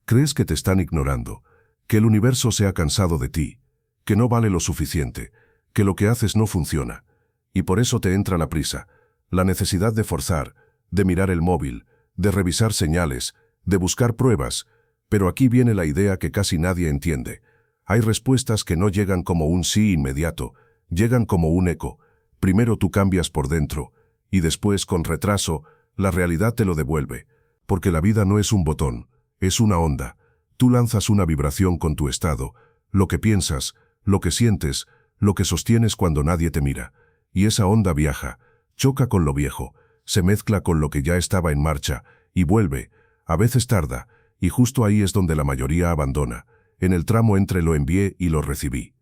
Crees que te están ignorando, que el universo se ha cansado de ti, que no vale lo suficiente, que lo que haces no funciona. Y por eso te entra la prisa, la necesidad de forzar, de mirar el móvil, de revisar señales, de buscar pruebas. Pero aquí viene la idea que casi nadie entiende. Hay respuestas que no llegan como un sí inmediato, llegan como un eco. Primero tú cambias por dentro, y después, con retraso, la realidad te lo devuelve. Porque la vida no es un botón, es una onda. Tú lanzas una vibración con tu estado, lo que piensas, lo que sientes, lo que sostienes cuando nadie te mira. Y esa onda viaja, choca con lo viejo, se mezcla con lo que ya estaba en marcha, y vuelve. A veces tarda, y justo ahí es donde la mayoría abandona, en el tramo entre lo envié y lo recibí.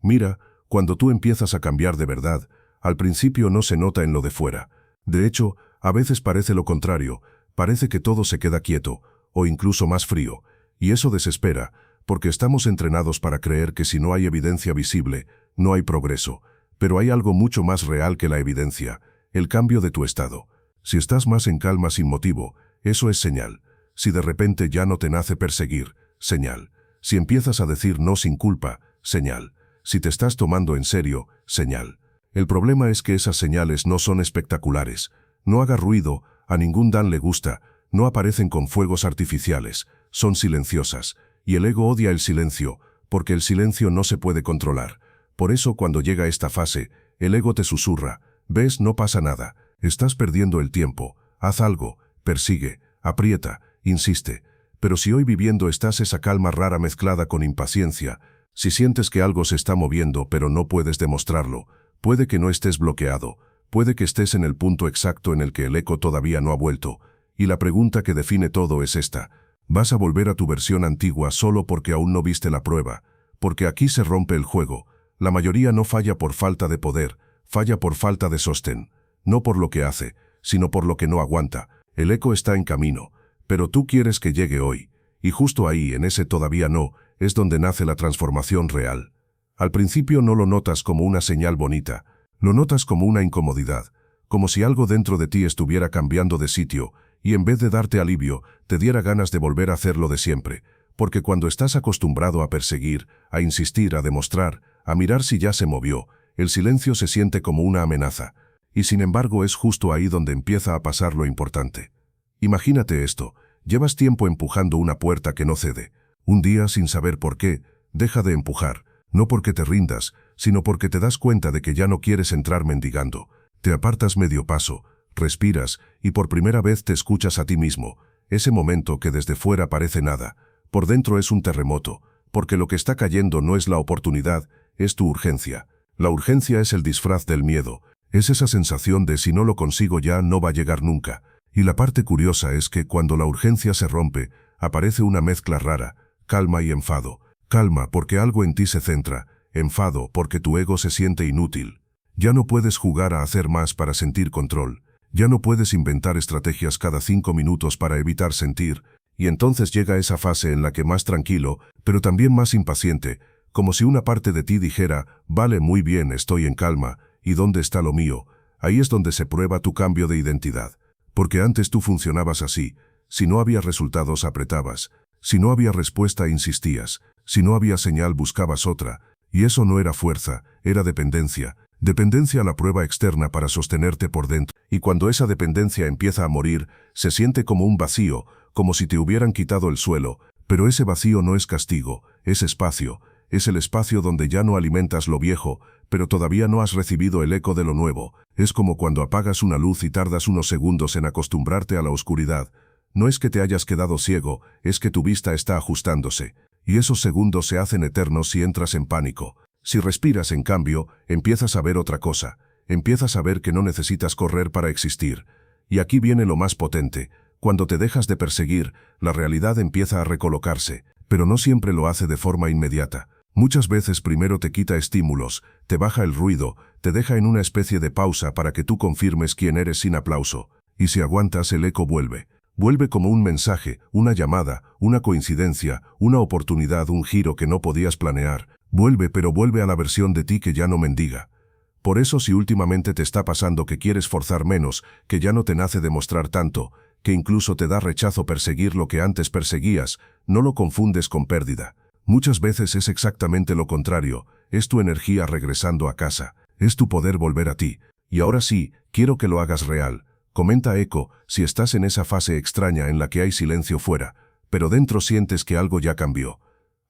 Mira, cuando tú empiezas a cambiar de verdad, al principio no se nota en lo de fuera. De hecho, a veces parece lo contrario, parece que todo se queda quieto, o incluso más frío, y eso desespera, porque estamos entrenados para creer que si no hay evidencia visible, no hay progreso. Pero hay algo mucho más real que la evidencia, el cambio de tu estado. Si estás más en calma sin motivo, eso es señal. Si de repente ya no te nace perseguir, señal. Si empiezas a decir no sin culpa, señal. Si te estás tomando en serio, señal. El problema es que esas señales no son espectaculares. No haga ruido, a ningún Dan le gusta, no aparecen con fuegos artificiales, son silenciosas. Y el ego odia el silencio, porque el silencio no se puede controlar. Por eso cuando llega esta fase, el ego te susurra, ves, no pasa nada, estás perdiendo el tiempo, haz algo, persigue, aprieta, insiste. Pero si hoy viviendo estás esa calma rara mezclada con impaciencia, si sientes que algo se está moviendo pero no puedes demostrarlo, puede que no estés bloqueado, puede que estés en el punto exacto en el que el eco todavía no ha vuelto, y la pregunta que define todo es esta: ¿vas a volver a tu versión antigua solo porque aún no viste la prueba? Porque aquí se rompe el juego. La mayoría no falla por falta de poder, falla por falta de sostén. No por lo que hace, sino por lo que no aguanta. El eco está en camino, pero tú quieres que llegue hoy. Y justo ahí, en ese todavía no, es donde nace la transformación real. Al principio no lo notas como una señal bonita, lo notas como una incomodidad, como si algo dentro de ti estuviera cambiando de sitio, y en vez de darte alivio, te diera ganas de volver a hacerlo de siempre. Porque cuando estás acostumbrado a perseguir, a insistir, a demostrar, a mirar si ya se movió, el silencio se siente como una amenaza. Y sin embargo es justo ahí donde empieza a pasar lo importante. Imagínate esto, llevas tiempo empujando una puerta que no cede. Un día, sin saber por qué, deja de empujar, no porque te rindas, sino porque te das cuenta de que ya no quieres entrar mendigando. Te apartas medio paso, respiras, y por primera vez te escuchas a ti mismo. Ese momento que desde fuera parece nada, por dentro es un terremoto, porque lo que está cayendo no es la oportunidad, es tu urgencia. La urgencia es el disfraz del miedo, es esa sensación de si no lo consigo ya no va a llegar nunca. Y la parte curiosa es que cuando la urgencia se rompe, aparece una mezcla rara, calma y enfado. Calma porque algo en ti se centra, enfado porque tu ego se siente inútil. Ya no puedes jugar a hacer más para sentir control, ya no puedes inventar estrategias cada 5 minutos para evitar sentir, y entonces llega esa fase en la que más tranquilo, pero también más impaciente, como si una parte de ti dijera, vale, muy bien, estoy en calma, ¿y dónde está lo mío? Ahí es donde se prueba tu cambio de identidad. Porque antes tú funcionabas así, si no había resultados apretabas, si no había respuesta insistías, si no había señal buscabas otra, y eso no era fuerza, era dependencia. Dependencia a la prueba externa para sostenerte por dentro, y cuando esa dependencia empieza a morir, se siente como un vacío, como si te hubieran quitado el suelo, pero ese vacío no es castigo, es espacio, es el espacio donde ya no alimentas lo viejo, pero todavía no has recibido el eco de lo nuevo. Es como cuando apagas una luz y tardas unos segundos en acostumbrarte a la oscuridad. No es que te hayas quedado ciego, es que tu vista está ajustándose, y esos segundos se hacen eternos si entras en pánico. Si respiras, en cambio, empiezas a ver otra cosa, empiezas a ver que no necesitas correr para existir. Y aquí viene lo más potente: cuando te dejas de perseguir, la realidad empieza a recolocarse, pero no siempre lo hace de forma inmediata. Muchas veces primero te quita estímulos, te baja el ruido, te deja en una especie de pausa para que tú confirmes quién eres sin aplauso. Y si aguantas, el eco vuelve. Vuelve como un mensaje, una llamada, una coincidencia, una oportunidad, un giro que no podías planear. Vuelve, pero vuelve a la versión de ti que ya no mendiga. Por eso, si últimamente te está pasando que quieres forzar menos, que ya no te nace demostrar tanto, que incluso te da rechazo perseguir lo que antes perseguías, no lo confundes con pérdida. Muchas veces es exactamente lo contrario, es tu energía regresando a casa, es tu poder volver a ti. Y ahora sí, quiero que lo hagas real. Comenta Eco si estás en esa fase extraña en la que hay silencio fuera, pero dentro sientes que algo ya cambió.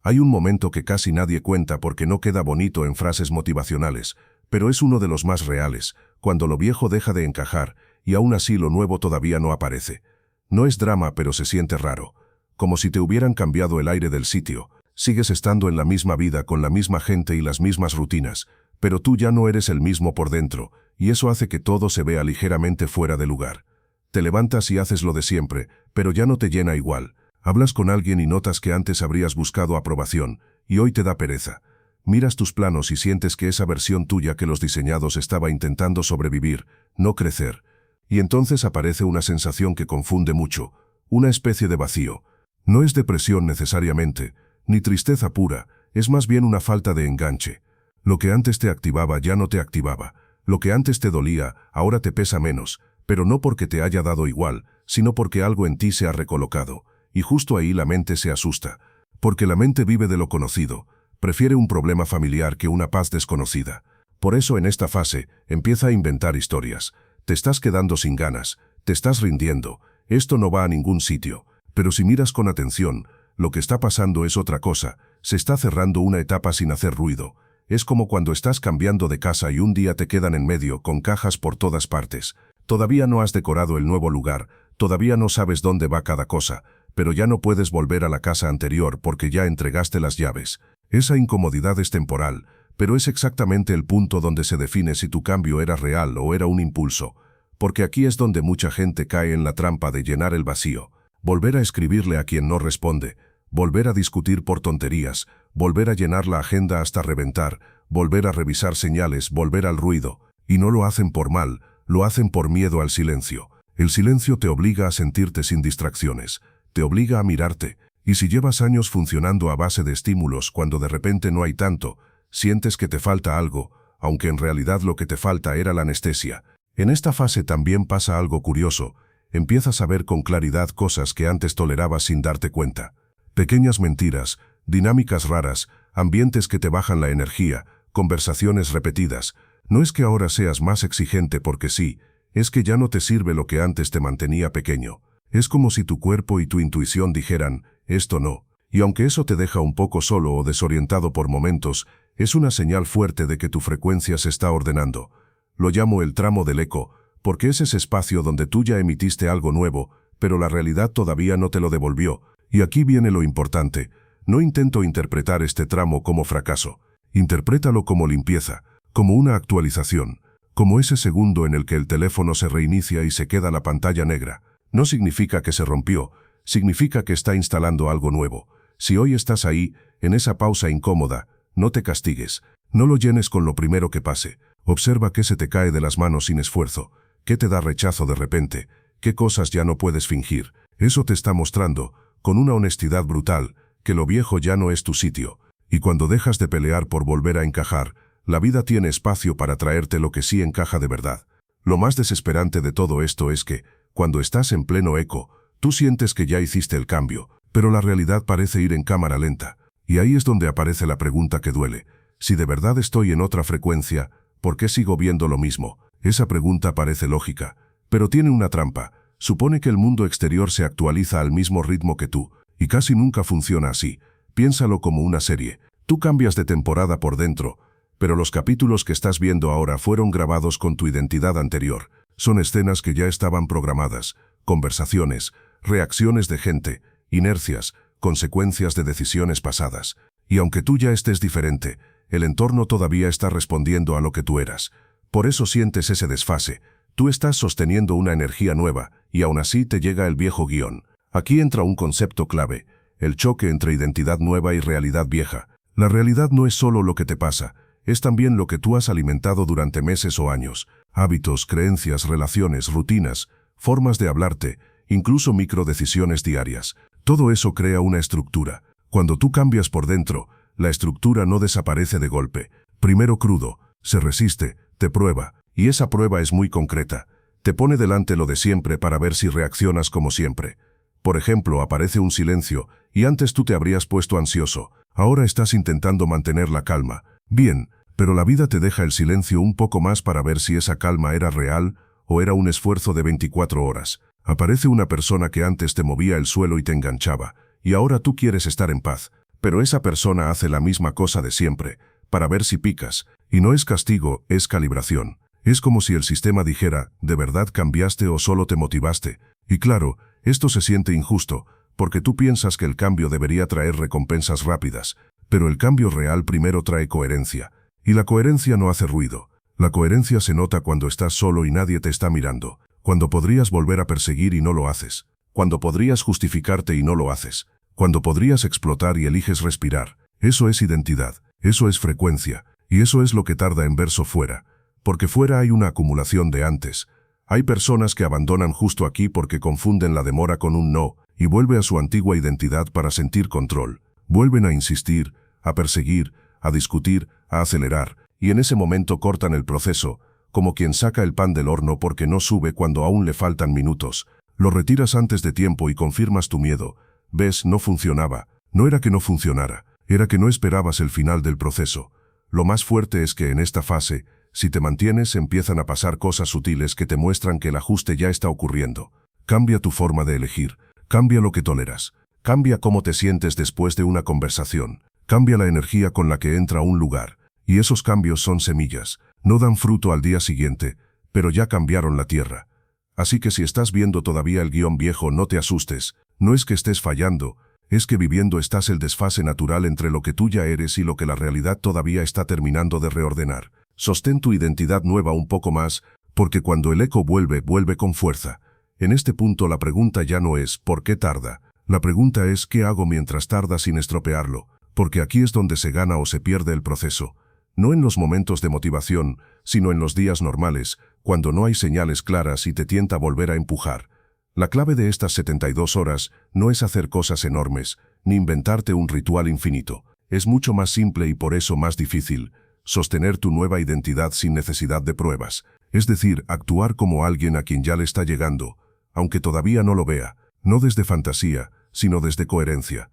Hay un momento que casi nadie cuenta porque no queda bonito en frases motivacionales, pero es uno de los más reales, cuando lo viejo deja de encajar y aún así lo nuevo todavía no aparece. No es drama, pero se siente raro, como si te hubieran cambiado el aire del sitio. Sigues estando en la misma vida con la misma gente y las mismas rutinas, pero tú ya no eres el mismo por dentro, y eso hace que todo se vea ligeramente fuera de lugar. Te levantas y haces lo de siempre, pero ya no te llena igual. Hablas con alguien y notas que antes habrías buscado aprobación, y hoy te da pereza. Miras tus planos y sientes que esa versión tuya que los diseñados estaba intentando sobrevivir, no crecer. Y entonces aparece una sensación que confunde mucho, una especie de vacío. No es depresión necesariamente, ni tristeza pura, es más bien una falta de enganche. Lo que antes te activaba ya no te activaba. Lo que antes te dolía, ahora te pesa menos, pero no porque te haya dado igual, sino porque algo en ti se ha recolocado. Y justo ahí la mente se asusta, porque la mente vive de lo conocido, prefiere un problema familiar que una paz desconocida. Por eso en esta fase empieza a inventar historias. Te estás quedando sin ganas, te estás rindiendo, esto no va a ningún sitio. Pero si miras con atención, lo que está pasando es otra cosa, se está cerrando una etapa sin hacer ruido. Es como cuando estás cambiando de casa y un día te quedan en medio con cajas por todas partes. Todavía no has decorado el nuevo lugar, todavía no sabes dónde va cada cosa, pero ya no puedes volver a la casa anterior porque ya entregaste las llaves. Esa incomodidad es temporal, pero es exactamente el punto donde se define si tu cambio era real o era un impulso. Porque aquí es donde mucha gente cae en la trampa de llenar el vacío. Volver a escribirle a quien no responde, volver a discutir por tonterías, volver a llenar la agenda hasta reventar, volver a revisar señales, volver al ruido. Y no lo hacen por mal, lo hacen por miedo al silencio. El silencio te obliga a sentirte sin distracciones, te obliga a mirarte, y si llevas años funcionando a base de estímulos cuando de repente no hay tanto, sientes que te falta algo, aunque en realidad lo que te falta era la anestesia. En esta fase también pasa algo curioso, empiezas a ver con claridad cosas que antes tolerabas sin darte cuenta. Pequeñas mentiras, dinámicas raras, ambientes que te bajan la energía, conversaciones repetidas. No es que ahora seas más exigente porque sí, es que ya no te sirve lo que antes te mantenía pequeño. Es como si tu cuerpo y tu intuición dijeran, esto no. Y aunque eso te deja un poco solo o desorientado por momentos, es una señal fuerte de que tu frecuencia se está ordenando. Lo llamo el tramo del eco, porque es ese espacio donde tú ya emitiste algo nuevo, pero la realidad todavía no te lo devolvió. Y aquí viene lo importante. No intento interpretar este tramo como fracaso. Interprétalo como limpieza, como una actualización, como ese segundo en el que el teléfono se reinicia y se queda la pantalla negra. No significa que se rompió, significa que está instalando algo nuevo. Si hoy estás ahí, en esa pausa incómoda, no te castigues, no lo llenes con lo primero que pase. Observa qué se te cae de las manos sin esfuerzo, qué te da rechazo de repente, qué cosas ya no puedes fingir. Eso te está mostrando, con una honestidad brutal, que lo viejo ya no es tu sitio. Y cuando dejas de pelear por volver a encajar, la vida tiene espacio para traerte lo que sí encaja de verdad. Lo más desesperante de todo esto es que, cuando estás en pleno eco, tú sientes que ya hiciste el cambio, pero la realidad parece ir en cámara lenta. Y ahí es donde aparece la pregunta que duele. Si de verdad estoy en otra frecuencia, ¿por qué sigo viendo lo mismo? Esa pregunta parece lógica, pero tiene una trampa. Supone que el mundo exterior se actualiza al mismo ritmo que tú, y casi nunca funciona así. Piénsalo como una serie. Tú cambias de temporada por dentro, pero los capítulos que estás viendo ahora fueron grabados con tu identidad anterior. Son escenas que ya estaban programadas, conversaciones, reacciones de gente, inercias, consecuencias de decisiones pasadas. Y aunque tú ya estés diferente, el entorno todavía está respondiendo a lo que tú eras. Por eso sientes ese desfase. Tú estás sosteniendo una energía nueva, y aún así te llega el viejo guión. Aquí entra un concepto clave, el choque entre identidad nueva y realidad vieja. La realidad no es solo lo que te pasa, es también lo que tú has alimentado durante meses o años. Hábitos, creencias, relaciones, rutinas, formas de hablarte, incluso microdecisiones diarias. Todo eso crea una estructura. Cuando tú cambias por dentro, la estructura no desaparece de golpe. Primero crudo, se resiste, te prueba, y esa prueba es muy concreta. Te pone delante lo de siempre para ver si reaccionas como siempre. Por ejemplo, aparece un silencio, y antes tú te habrías puesto ansioso. Ahora estás intentando mantener la calma. Bien, pero la vida te deja el silencio un poco más para ver si esa calma era real o era un esfuerzo de 24 horas. Aparece una persona que antes te movía el suelo y te enganchaba, y ahora tú quieres estar en paz. Pero esa persona hace la misma cosa de siempre, para ver si picas, y no es castigo, es calibración. Es como si el sistema dijera, ¿de verdad cambiaste o solo te motivaste? Y claro, esto se siente injusto, porque tú piensas que el cambio debería traer recompensas rápidas, pero el cambio real primero trae coherencia, y la coherencia no hace ruido. La coherencia se nota cuando estás solo y nadie te está mirando, cuando podrías volver a perseguir y no lo haces, cuando podrías justificarte y no lo haces, cuando podrías explotar y eliges respirar. Eso es identidad, eso es frecuencia, y eso es lo que tarda en verso fuera, porque fuera hay una acumulación de antes. Hay personas que abandonan justo aquí porque confunden la demora con un no, y vuelve a su antigua identidad para sentir control. Vuelven a insistir, a perseguir, a discutir, a acelerar, y en ese momento cortan el proceso, como quien saca el pan del horno porque no sube cuando aún le faltan minutos. Lo retiras antes de tiempo y confirmas tu miedo. Ves, no funcionaba. No era que no funcionara, era que no esperabas el final del proceso. Lo más fuerte es que en esta fase, si te mantienes, empiezan a pasar cosas sutiles que te muestran que el ajuste ya está ocurriendo. Cambia tu forma de elegir, cambia lo que toleras, cambia cómo te sientes después de una conversación, cambia la energía con la que entra a un lugar, y esos cambios son semillas, no dan fruto al día siguiente, pero ya cambiaron la tierra. Así que si estás viendo todavía el guión viejo, no te asustes, no es que estés fallando, es que viviendo estás el desfase natural entre lo que tú ya eres y lo que la realidad todavía está terminando de reordenar. Sostén tu identidad nueva un poco más, porque cuando el eco vuelve, vuelve con fuerza. En este punto la pregunta ya no es ¿por qué tarda? La pregunta es ¿qué hago mientras tarda sin estropearlo? Porque aquí es donde se gana o se pierde el proceso. No en los momentos de motivación, sino en los días normales, cuando no hay señales claras y te tienta volver a empujar. La clave de estas 72 horas no es hacer cosas enormes, ni inventarte un ritual infinito. Es mucho más simple y por eso más difícil. Sostener tu nueva identidad sin necesidad de pruebas, es decir, actuar como alguien a quien ya le está llegando, aunque todavía no lo vea, no desde fantasía, sino desde coherencia.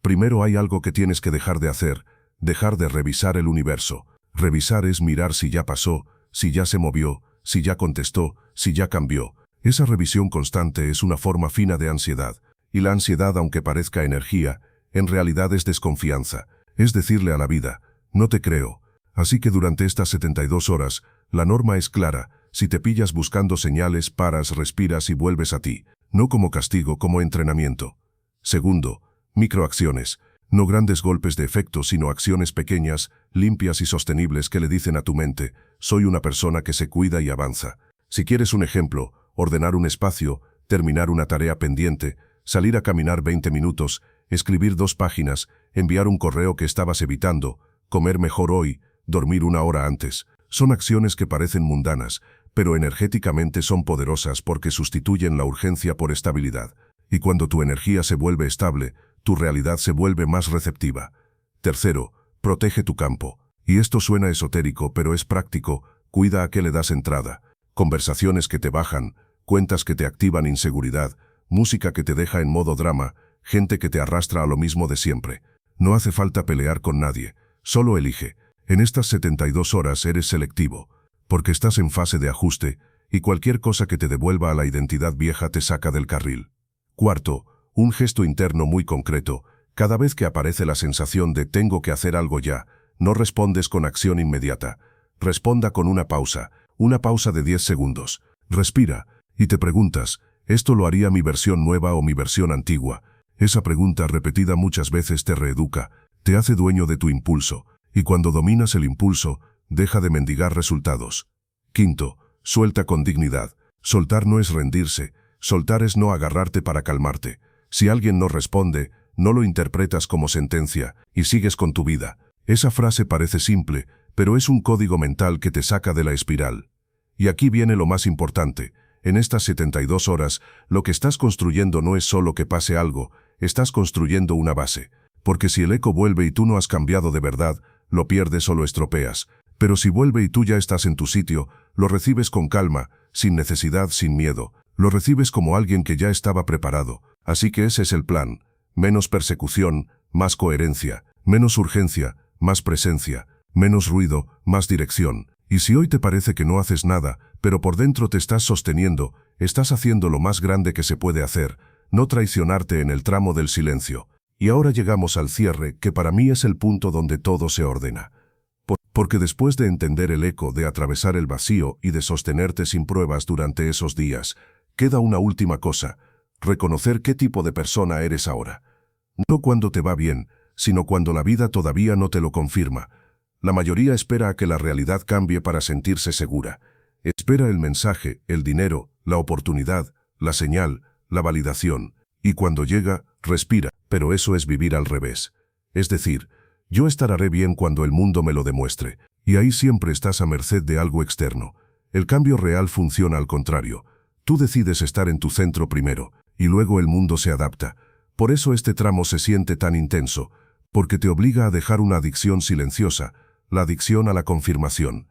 Primero hay algo que tienes que dejar de hacer, dejar de revisar el universo. Revisar es mirar si ya pasó, si ya se movió, si ya contestó, si ya cambió. Esa revisión constante es una forma fina de ansiedad, y la ansiedad, aunque parezca energía, en realidad es desconfianza, es decirle a la vida, no te creo. Así que durante estas 72 horas, la norma es clara, si te pillas buscando señales, paras, respiras y vuelves a ti, no como castigo, como entrenamiento. Segundo, microacciones, no grandes golpes de efecto, sino acciones pequeñas, limpias y sostenibles que le dicen a tu mente, soy una persona que se cuida y avanza. Si quieres un ejemplo, ordenar un espacio, terminar una tarea pendiente, salir a caminar 20 minutos, escribir 2 páginas, enviar un correo que estabas evitando, comer mejor hoy, dormir 1 hora antes, son acciones que parecen mundanas, pero energéticamente son poderosas porque sustituyen la urgencia por estabilidad. Y cuando tu energía se vuelve estable, tu realidad se vuelve más receptiva. Tercero, protege tu campo. Y esto suena esotérico, pero es práctico, cuida a qué le das entrada. Conversaciones que te bajan, cuentas que te activan inseguridad, música que te deja en modo drama, gente que te arrastra a lo mismo de siempre. No hace falta pelear con nadie, solo elige. En estas 72 horas eres selectivo, porque estás en fase de ajuste, y cualquier cosa que te devuelva a la identidad vieja te saca del carril. Cuarto, un gesto interno muy concreto. Cada vez que aparece la sensación de tengo que hacer algo ya, no respondes con acción inmediata. Responda con una pausa de 10 segundos. Respira, y te preguntas, ¿esto lo haría mi versión nueva o mi versión antigua? Esa pregunta repetida muchas veces te reeduca, te hace dueño de tu impulso. Y cuando dominas el impulso, deja de mendigar resultados. Quinto, suelta con dignidad. Soltar no es rendirse, soltar es no agarrarte para calmarte. Si alguien no responde, no lo interpretas como sentencia y sigues con tu vida. Esa frase parece simple, pero es un código mental que te saca de la espiral. Y aquí viene lo más importante. En estas 72 horas, lo que estás construyendo no es solo que pase algo, estás construyendo una base. Porque si el eco vuelve y tú no has cambiado de verdad, lo pierdes o lo estropeas. Pero si vuelve y tú ya estás en tu sitio, lo recibes con calma, sin necesidad, sin miedo. Lo recibes como alguien que ya estaba preparado. Así que ese es el plan. Menos persecución, más coherencia. Menos urgencia, más presencia. Menos ruido, más dirección. Y si hoy te parece que no haces nada, pero por dentro te estás sosteniendo, estás haciendo lo más grande que se puede hacer, no traicionarte en el tramo del silencio. Y ahora llegamos al cierre, que para mí es el punto donde todo se ordena. Porque después de entender el eco, de atravesar el vacío y de sostenerte sin pruebas durante esos días, queda una última cosa: reconocer qué tipo de persona eres ahora. No cuando te va bien, sino cuando la vida todavía no te lo confirma. La mayoría espera a que la realidad cambie para sentirse segura. Espera el mensaje, el dinero, la oportunidad, la señal, la validación. Y cuando llega, respira. Pero eso es vivir al revés. Es decir, yo estaré bien cuando el mundo me lo demuestre. Y ahí siempre estás a merced de algo externo. El cambio real funciona al contrario. Tú decides estar en tu centro primero, y luego el mundo se adapta. Por eso este tramo se siente tan intenso, porque te obliga a dejar una adicción silenciosa, la adicción a la confirmación.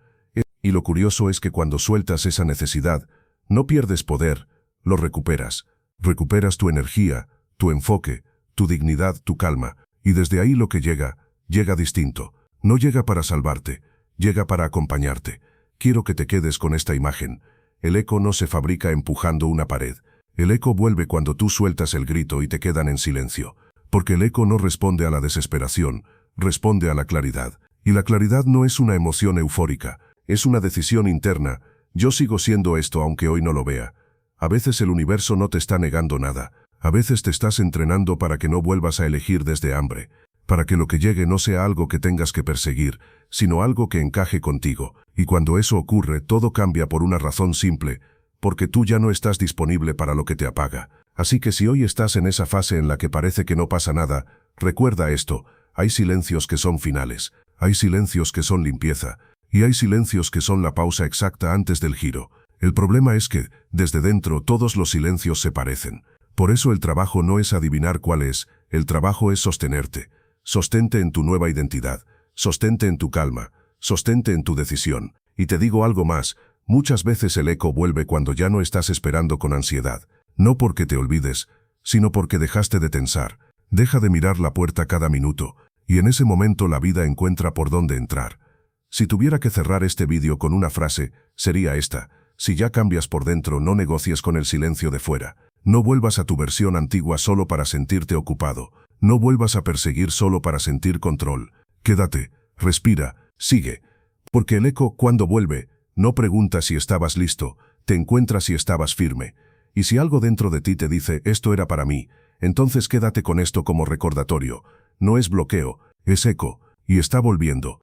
Y lo curioso es que cuando sueltas esa necesidad, no pierdes poder, lo recuperas. Recuperas tu energía, tu enfoque, tu dignidad, tu calma. Y desde ahí lo que llega, llega distinto. No llega para salvarte, llega para acompañarte. Quiero que te quedes con esta imagen. El eco no se fabrica empujando una pared. El eco vuelve cuando tú sueltas el grito y te quedan en silencio. Porque el eco no responde a la desesperación, responde a la claridad. Y la claridad no es una emoción eufórica, es una decisión interna. Yo sigo siendo esto aunque hoy no lo vea. A veces el universo no te está negando nada. A veces te estás entrenando para que no vuelvas a elegir desde hambre. Para que lo que llegue no sea algo que tengas que perseguir, sino algo que encaje contigo. Y cuando eso ocurre, todo cambia por una razón simple, porque tú ya no estás disponible para lo que te apaga. Así que si hoy estás en esa fase en la que parece que no pasa nada, recuerda esto: hay silencios que son finales, hay silencios que son limpieza, y hay silencios que son la pausa exacta antes del giro. El problema es que, desde dentro, todos los silencios se parecen. Por eso el trabajo no es adivinar cuál es, el trabajo es sostenerte. Sostente en tu nueva identidad, sostente en tu calma, sostente en tu decisión. Y te digo algo más: muchas veces el eco vuelve cuando ya no estás esperando con ansiedad. No porque te olvides, sino porque dejaste de tensar. Deja de mirar la puerta cada minuto, y en ese momento la vida encuentra por dónde entrar. Si tuviera que cerrar este vídeo con una frase, sería esta: si ya cambias por dentro, no negocies con el silencio de fuera. No vuelvas a tu versión antigua solo para sentirte ocupado. No vuelvas a perseguir solo para sentir control. Quédate, respira, sigue. Porque el eco, cuando vuelve, no pregunta si estabas listo, te encuentra si estabas firme. Y si algo dentro de ti te dice, esto era para mí, entonces quédate con esto como recordatorio. No es bloqueo, es eco, y está volviendo.